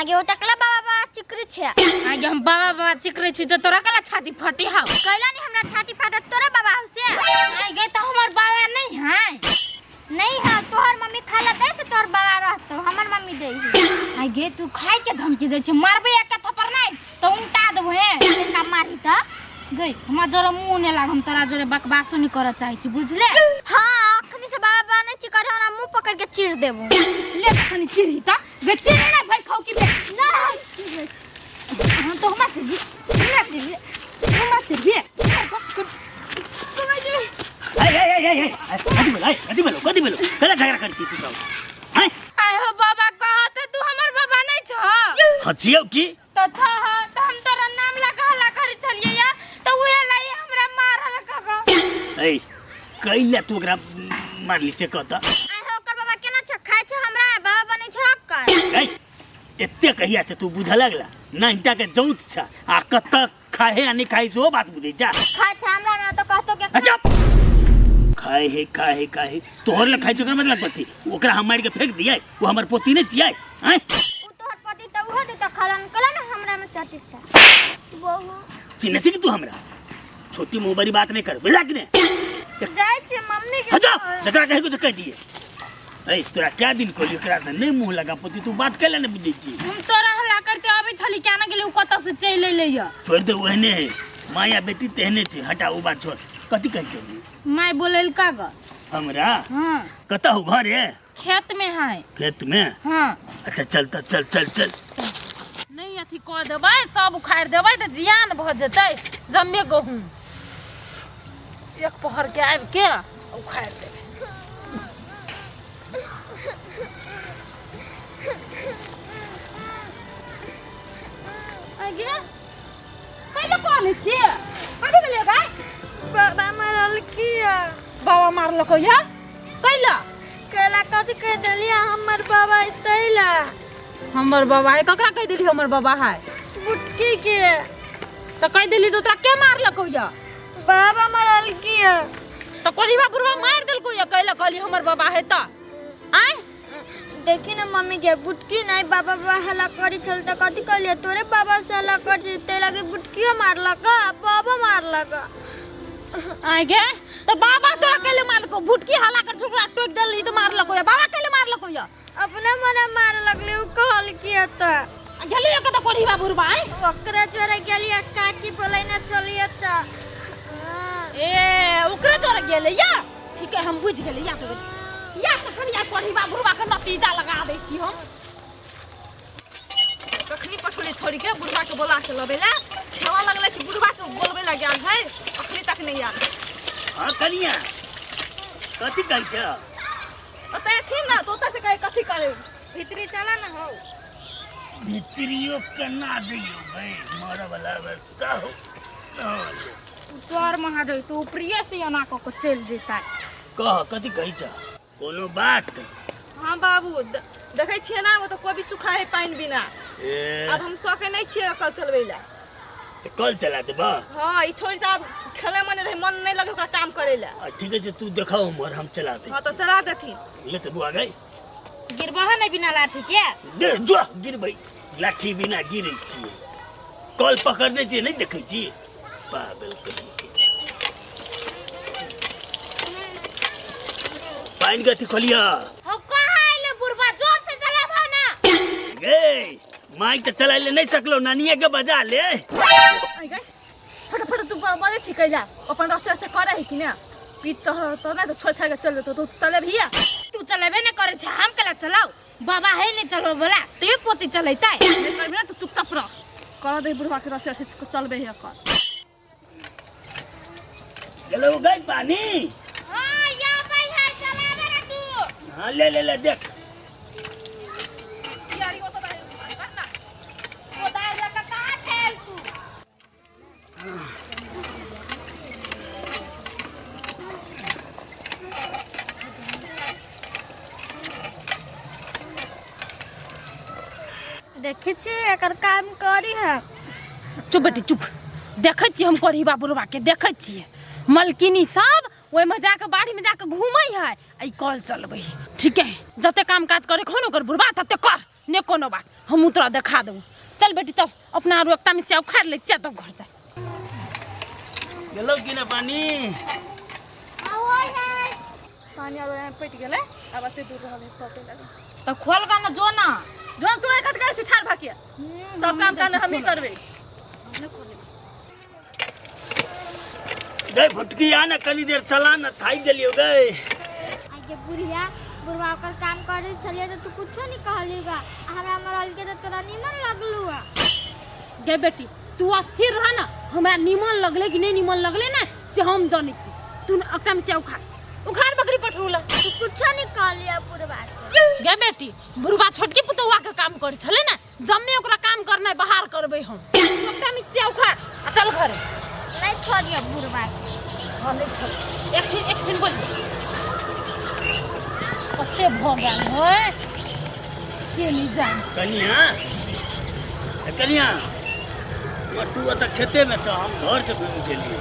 आगे ओ तकला बाबा चिकरी छे आगे हम बाबा चिकरी छी तो तोरा कला छाती फटी हाउ कैला नहीं हमरा छाती फाटत तोरा बाबा से आगे तो हमर बाबा नहीं है नहीं है तोहर मम्मी खाला दे से तोहर बाबा रहतो हमर मम्मी दे आगे तू खाए के धमकी दे छ मारबे एक थप्पड़ नहीं तो उल्टा देबो है का मारी त गई हमरा जरा मुंह ने लाग हम तोरा जरे बकवास नहीं करे चाहि छी बुझले हां अखनी से बाबा ने चिकर हमरा मुंह पकड़ के चीर देबो ले खनी चिरी त गे चिरी ना भाई खाओ की ना हम तो हम चिरी कदी बोलो कला झगड़ा कर छी तू सब हैं आय हो बाबा कहत तू हमर बाबा नहीं छ हचियो की तो छ तो हम तोरा नाम लगा कर चलिए या तो उहे लाई हमरा मारल कगा ए कइला तू ओकरा मारली से कहता आय हो कर बाबा केना छ खाय छ हमरा बाबा बनै छ कर ए एते कहिया से तू बुझा लगला नाइटा के जौत छ आ कत खाए या नहीं खाए सो बात बुझे जा खाय छ हमरा ना तो कहतो के अच्छा खाए तोहर ले खाए चोकर मतलब पति ओकरा हम मार के फेंक दिए वो हमर पोती ने चियाय हैं उ तोहर पति त उहो दे त खलन कला ना हमरा में चाटी छ बहु चिन्ह छी कि तू हमरा छोटी मुंह बड़ी बात नहीं कर बुझला कि नहीं जाय छ मम्मी के अच्छा जकरा कहे को तो कह दिए ए तोरा क्या दिन कोली ओकरा से नहीं मुंह लगा पति तू बात कैला नहीं बुझै छी हम तोरा हल्ला करते आबै छली क्या ना गेले उ कत से चल ले या छोड़ दे ओहने है माया बेटी तेहने छे हटा उ बात छोड़ कथि कह चली माय बोलेल का ग हमरा हां कता हो घर है खेत में है खेत में हां अच्छा चलता चल नहीं अथी कह देबै सब उखाड़ देबै त जियान भ जतै जम्मे गहूं एक पहर के आबि के उखाड़ देबै आगे पहले कौन छिए अरे बोले गा बाबा मारल किया बाबा मारलको या कैला केला कथि कह देलिया हमर बाबा तैला हमर बाबा है ककरा कह देली हमर बाबा है बुटकी के तो कह देली तो तोरा के मारलको या बाबा मारल किया तो कोलीबा बुरवा मार देलको या कैला कहली हमर बाबा है त आय देखी ना मम्मी के बुटकी नहीं बाबा हला करी चल त कथि कहलिए तोरे बाबा से हला कर ते लगे बुटकियो मारलक बाबा मारलक आगे तो बाबा तोरा केले मारलको बुटकी हला कर टुकड़ा टोक देली तो मारलको या बाबा केले मारलको या अपने मने मार लगले उ कहल किया त गेलियो के तो कोलीबा बुरवा आय ओकरा चोरे गेलिया काकी बोलै ना चलिए त ए ओकरा तोरा गेले या ठीक है हम बुझ गेले या तो कनिया कोलीबा बुरवा के नतीजा लगा दै छी हम कखनी पठोली छोड़ी के बुढ़वा के बोला के लबेला खावा लगले छी बुढ़वा के बोलबे ला गेल है अखनी तक नहीं याद हां कनिया कथि कहै छ अतै थी ना तोता से कहे कथि करे भीतरी चला ना हो भित्रियो कना दियो भाई मारा वाला बता हो तोर महा जई तो प्रिय से ना को चल जेता कह कथि कहै छ कोनो बात हां बाबू देखै छियै ना वो तो कोई भी सुखा है पानी बिना अब हम सके नहीं छियै कल चलबेला तो कल चला देबा हां ई छोड़ी त खेले मने रहे मन नहीं लगे ओकरा काम करेला ठीक है तू दिखाओ मोर हम चलाते हां तो चला देथिन ले तो बुआ गई गिरबा नहीं बिना लाठी के दे जो गिर भाई लाठी बिना गिरै छियै कल पकड़ने छियै नहीं देखै छी पागल कहीं के पानी गति खोलिया हो कहाइले बुरबा जोर से चला भाना गे माई तो चला ले नहीं सकलो नानिया के बजा ले आई गई फटाफट तू बजे छी कैला अपन रसे से करे है कि ना पीछ चढ़ तो ना तो छोड़ के चल तो चले भैया तू चलेबे नहीं करे छ हम कला चलाओ बाबा है नहीं चलो बोला तो ये पोती चलैता नहीं करबे ना तो चुपचाप रह कर दे बुढ़वा के रसे से चलबे है कर चलो गई पानी हां या भाई है चलावे रे तू हां ले देख यारी वो तो करना वो दार लगा कहां छेल तू देखी छी एकर काम करी है चुप बेटी चुप देखै छी हम करी बाबूरबा के देखै छी मलकिनी सब ओइ में जाके बाड़ी में जाके घूमै है आई कॉल चलबै ठीक है जते काम काज करे खन ओकर बुढ़बा तते कर ने कोनो बात हम तोरा देखा देबो। चल बेटी तब अपना आरु एकटा में सेव खा ले चे तब घर जा। गेलो कि ना पानी पानी आरो यहाँ पेट गेले अब अते दूर रहले टोटे लगे तो खोल का ना जो ना जो तू एकट कर से ठार भाकिया सब काम करने हम ही करबे। गए फुटकी आ ना कनी देर चला ना थाई गेलियो गए। आगे बुढ़िया बुढ़वा ओकर काम करे चलिए तो तू कुछो नहीं कहलीगा हमरा मरल के तो तोरा निमन लगलुआ। गे बेटी तू अस्थिर रह ना हमरा निमन लगले कि नहीं निमन लगले ना से हम जाने छी। तू एकटा में सेव खा उखाड़ बकरी पटरूला तू कुछो नहीं कहलिया बुढ़वा से। गे बेटी बुढ़वा छोटकी पुतौआ के काम करे छले ना जम्मे ओकरा काम करना बाहर करबे हम। एकटा में सेव खा चल घर नहीं छोड़िए बुढ़वा हां नहीं छोड़ एक दिन बोल कते भगवान होय से नहीं जान कनिया तू तो खेते में छ हम घर से घूम के लिए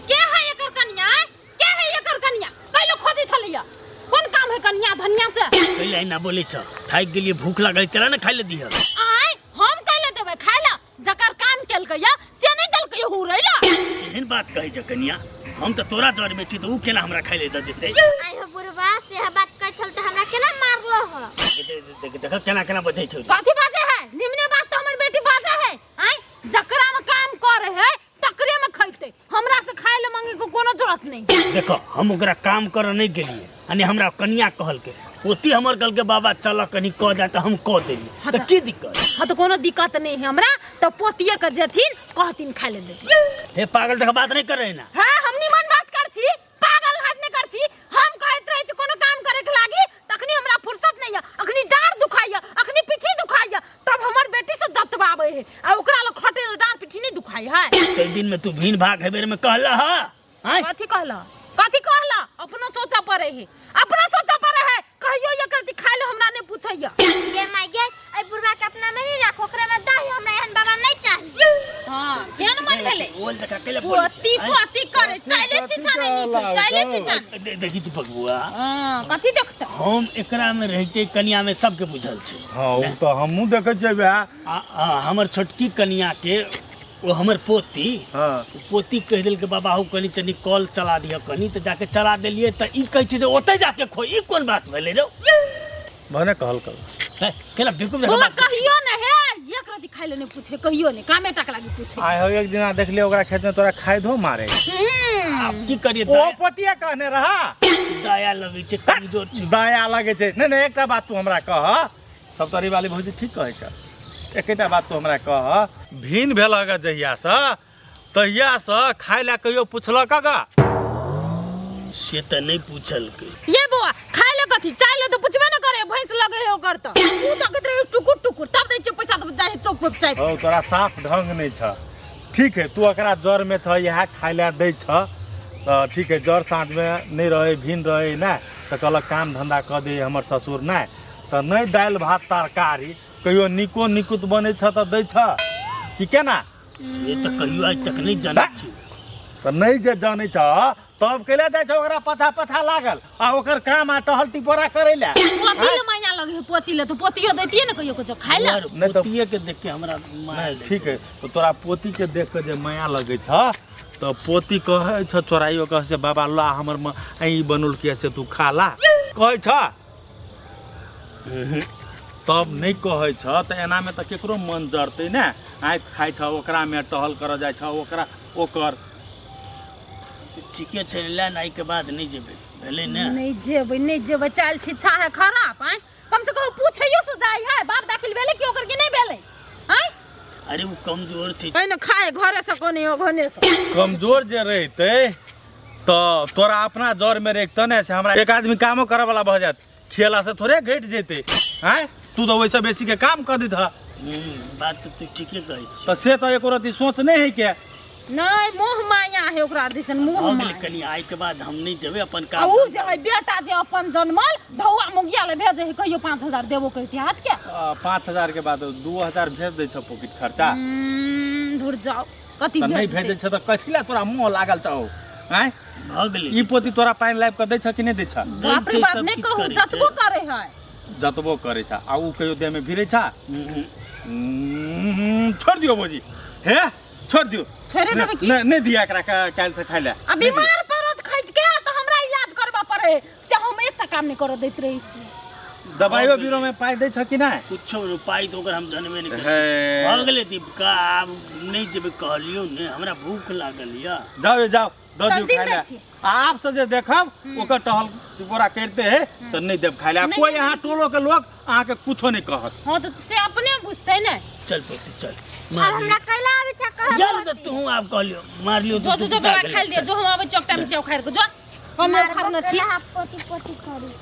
के है एकर कन्या के है एकर कन्या कैलो खोदी छलिया कौन काम है कन्या धनिया से पहले ना बोले छ थाक गेलिए भूख लागल चला ना खाइ ले दिह आय हम कैले देबे खाइला जकर काम केलकैया से नहीं देलकै हुरैला केहन बात कहै छ कनिया हम तो तोरा जर में छी तो ऊ केना हमरा खाइ ले द देते। आई हो बुढ़वा से बात कह चलते हमरा केना मारलो हो देख केना केना बधै छ कथि बाजे है निम्ने बात तो हमर बेटी बाजे है आय जकरा में काम करे है तकरे में खैते हमरा से खाइ ले मांगे को कोनो जरूरत नहीं। देखो हम ओकरा काम कर नहीं गेलिए अने हमरा कनिया कहल के पोती हमर गल के बाबा चल कनी कह दे त हम कह देली त की दिक्कत हां तो कोनो दिक्कत नहीं है हमरा तो पोतिए के जेथिन कहथिन खाइ ले देती। हे पागल देख बात नहीं करे ना हां हम निमन बात कर छी पागल हाथ ने कर छी हम कहत रहे छी कोनो काम करे के लागी तखनी हमरा फुर्सत नहीं है अखनी डांड दुखाइया अखनी पीठी दुखाइया तब हमर बेटी से दतबावे है आ ओकरा ल खटे डांड पीठी नहीं दुखाई है। ते दिन में तू भीन भाग हेबेर में कहला ह हैं कथी कहला अपनो सोचा पड़े है अपनो सोचा पड़े है कहियो ये करती खाइ ले हमरा ने पूछैया ये माय गे ए बुढ़वा के अपना में नहीं राख ओकरा में दही हमरा एहन बाबा नहीं चाहिए। हां केन मन भेले बोल देख अकेले पोती करे चाइले छी छाने नी चाइले छी छान देखी तू पगुआ हां कथी देखत हम एकरा में रह छै कनिया में सबके बुझल छै। हां उ तो हमहु देखे छै बे हमर छोटकी कनिया के वो हमर पोती पोती कह दिल के बाबा हो कनी चनी कॉल चला दिया कनी तो जाके चला देलिए त ई कह छै जे ओते जाके खो ई कोन बात भेले रे भने कहल केला बेकुब वो कहियो न है ये करती खाइ ले ने पूछे कहियो ने कामे टक लागी पूछे आय हो एक दिना देख ले ओकरा खेत में तोरा खाइ धो मारे अब की करिए ओ पतिया कहने रहा दया लगे छै कमजोर छै दया लगे छै नहीं एकटा बात तू हमरा कह सब तोरी वाली भौजी ठीक कहै छ एकेटा बात तू हमरा कह भीन भेलक जहिया से तहिया से खाइ ला कहियो पुछलक का से त नहीं पूछल के ये बुआ खाइ ले कथी चाय ले तो पूछबे न करे भैंस लगे है ओकर त उ त कहत रहे टुकुर टुकुर तब दै छै पैसा त जाय चौक पर चाय ओ तोरा साफ ढंग नहीं छ ठीक है तू एकरा जर में छ यह खाइ ला दै छ तो ठीक है जर साँझ में नहीं रहे भीन रहे ना तो कहलक काम धंधा कर दे हमर ससुर ना तो नहीं दाल भात तरकारी कहियो निको निकुत बने छ तो दै छ कि केना से त कहियो आज तक नहीं जाना छी तो नहीं जे जाने छ तब केले जाय छ ओकरा पछा पछा लागल आ ओकर काम आ टहल टिपोरा करैला पोती ले मैया लगे है पोती ले तो पोतियो देतिए न कहियो कुछ खाइ ले नहीं तो पोतिए के देख के हमरा माय ठीक है तो तोरा पोती के देख के जे माया लगे छ तो पोती कहे छ चोराइयो कहे से बाबा ला हमर में आई बनल के से तू खा ला कहे छ तब नहीं कहे छ त एना में त केकरो मन जरते ना आइ खाइ छ ओकरा में टहल कर जाय छ ओकरा ओकर ठीके छै ले नाई के बाद नहीं जेबे भेले ना नहीं जेबै चाल छिछा है खराब हैं कम से कम पूछैयो से जाय है बाप दाखिल भेले कि ओकर के नहीं भेले हैं अरे वो कमजोर छै न खाए घरे से कोने घने से कमजोर जे रहते तो तोरा अपना जर में रखते ना से हमरा एक आदमी कामो करे वाला भ जात खेला से थोड़े घट जेते हैं तू तो वैसे बेसी के काम कर दी था बात तो तू ठीके कहै छी तो से तो एको रति सोच नहीं है क्या नहीं मोह माया है ओकरा दिसन मोह माया कनी आइ के बाद हम नहीं जेबे अपन काम उ जे है बेटा जे अपन जन्मल धौआ मुगिया ले भेजे है कहियो 5000 देबो करती हाथ के 5000 के बाद 2000 भेज दे छ पॉकेट खर्चा दूर जाओ कथि नहीं भेजे छ तो कथिला तोरा मुंह लागल छ हैं भगले ई पोती तोरा पानी लाइब के दे छ कि नहीं दे छ बाप रे बाप ने कहू जतबो करे है जतबो करे छा आ उ कहियो देह में भिरे छा छोड़ दियो बोजी हे छोड़ दियो छोड़े देबे की नहीं दिया एकरा काल से खाइले अब बीमार पड़त खैज के त हमरा इलाज करबा पड़े से हम एकटा काम नहीं कर दैत रही छी दवाइयो बीरो में पाई दे छ कि ना कुछो पाई तो ओकर हम जनबे नहीं हे। करे हो गेले दीपका अब नहीं जेबे कहलियो ने हमरा भूख लागल या जाओ जाओ दो तब दियो दिन खाइले दै छी। आप से जे देखब ओकर टहल पूरा करते है तो नहीं देब खाइले नहीं कोई देब। यहाँ टोलो के लोग अहाँ के कुछो नहीं कहत हां तो से अपने बुझते न चल पोती चल और मार हमरा कैला आवे छ कह यार तो तू आप कहलियो मार लियो जो जो दवा खाइ दे जो हम आबे चौकटा में से उखाड़ के जो हम खाना छी पोती पोती करी